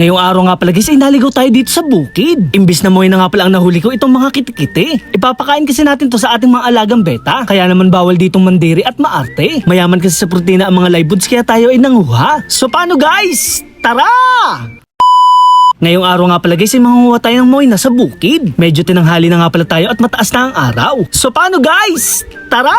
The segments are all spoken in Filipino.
Ngayong araw nga pala guys ay naligaw tayo dito sa bukid. Imbis na mo na nga pala ang nahuli ko itong mga kitikiti. Ipapakain kasi natin to sa ating mga alagang beta. Kaya naman bawal ditong mandiri at maarte. Mayaman kasi sa protina ang mga live foods kaya tayo ay nanguha. So paano guys? Tara! Ngayong araw nga pala guys ay mangunguha tayo ng moina sa bukid. Medyo tinanghali na nga pala tayo at mataas na ang araw. So paano guys? Tara!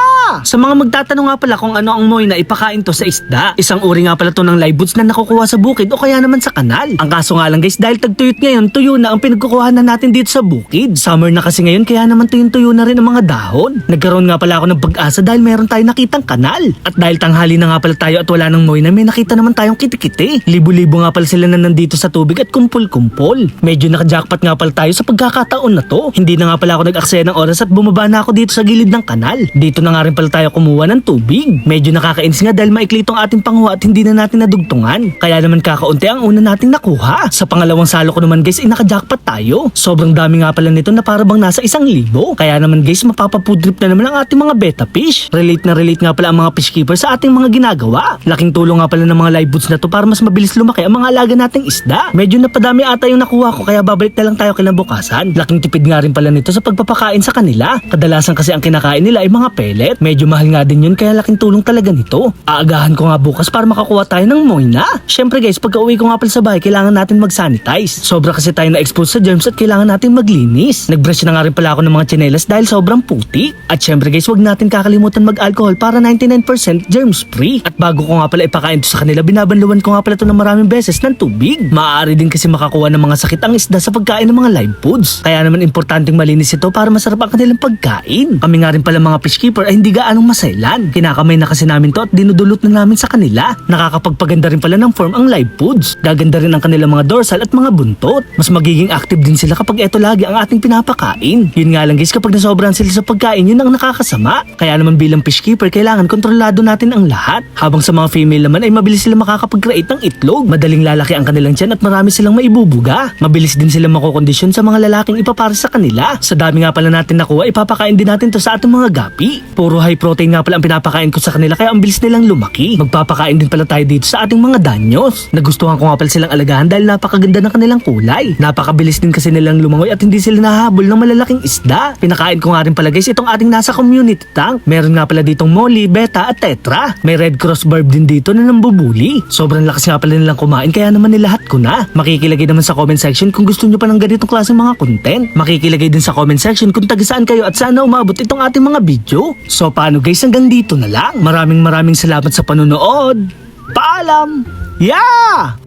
Sa mga magtatanong nga pala kung ano ang moina, ipakain to sa isda. Isang uri nga pala to ng live foods na nakukuha sa bukid o kaya naman sa kanal. Ang kaso nga lang guys, dahil tagtuyot ngayon, tuyo na ang pinagkukuhanan natin dito sa bukid. Summer na kasi ngayon kaya naman tuyo na rin ang mga dahon. Nagkaroon nga pala ako ng pag-asa dahil meron tayo nakitang kanal. At dahil tanghali na nga pala tayo at wala ng moina, may nakita naman tayong kitikiti. Libo-libo nga pala sila na nandito sa tubig at kumpol-kumpol. Medyo naka-jackpot nga pala tayo sa pagkakataon na to. Hindi na nga pala ako nag-aksaya ng oras at bumaba na ako dito sa gilid ng kanal. Dito na nga rin pala tayo kumuha ng tubig. Medyo nakakainis nga dahil maikli itong ating panguha at hindi na natin nadugtungan. Kaya naman kakaunti ang una nating nakuha. Sa pangalawang salo ko naman guys ay naka-jackpot tayo. Sobrang dami nga pala nito na para bang nasa 1,000. Kaya naman guys mapapapudrip na naman ang ating mga beta fish. Relate nga pala ang mga fish keeper sa ating mga ginagawa. Laking tulong nga pala ng mga live foods na to para mas mabilis lumaki ang mga alaga nating isda. Medyo napadami ata yung nakuha ko kaya babalik na lang tayo kinabukasan. Laking tipid nga rin pala nito sa pagpapakain sa kanila. Kadalasan kasi ang kinakain nila ay mga pellet. Medyo mahal nga din yun kaya laking tulong talaga nito. Aagahan ko nga bukas para makakuha tayo ng moina. Syempre guys, pagka uwi ko nga pala sa bahay, kailangan natin mag-sanitize. Sobra kasi tayo na-expose sa germs at kailangan natin maglinis. Nag-brush na nga rin pala ako ng mga tsinelas dahil sobrang putik. At syempre guys, wag natin kakalimutan mag-alcohol para 99% germs free. At bago ko nga pala ipakain to sa kanila, binabanluan ko nga pala to ng maraming beses ng tubig. Maaari din kasi makakuha ng mga sakit ang isda sa pagkain ng mga live foods. Kaya naman importanteng malinis ito para masarap ang kanilang pagkain. Kami nga rin pala mga fish keeper ay hindi gaanong masailan. Kinakamay na kasi namin to at dinudulot na namin sa kanila. Nakakapagpaganda rin pala ng form ang live foods. Gaganda rin ang kanilang mga dorsal at mga buntot. Mas magiging active din sila kapag eto lagi ang ating pinapakain. Yun nga lang guys, kapag nasobrahan sila sa pagkain, yun ang nakakasama. Kaya naman bilang fish keeper, kailangan kontrolado natin ang lahat. Habang sa mga female naman ay mabilis sila makakapag-create ng itlog. Madaling lalaki ang kanilang tiyan at marami silang maibubuga. Mabilis din sila makokondisyon sa mga lalaking ipapara sa kanila. Sa dami nga pala natin nakuha, ipapakain din natin to sa ating mga gapi. Puro high protein nga pala ang pinapakain ko sa kanila kaya ang bilis nilang lumaki. Magpapakain din pala tayo dito sa ating mga danyos. Nagustuhan ko nga pala silang alagahan dahil napakaganda ng kanilang kulay. Napakabilis din kasi nilang lumangoy at hindi sila nahabol ng malalaking isda. Pinakain ko nga rin pala guys itong ating nasa community tank. Meron nga pala ditong molly, beta at tetra. May red cross barb din dito na nambubuli. Sobrang lakas nga pala nilang kumain kaya naman nilahat ko na. Makikilagay naman sa comment section kung gusto nyo pa ng ganitong klaseng mga content. Makikilagay din sa comment section kung taga saan kayo at sana umabot itong ating mga video. So paano guys, hanggang dito na lang. Maraming salamat sa panonood. Paalam! Yeah!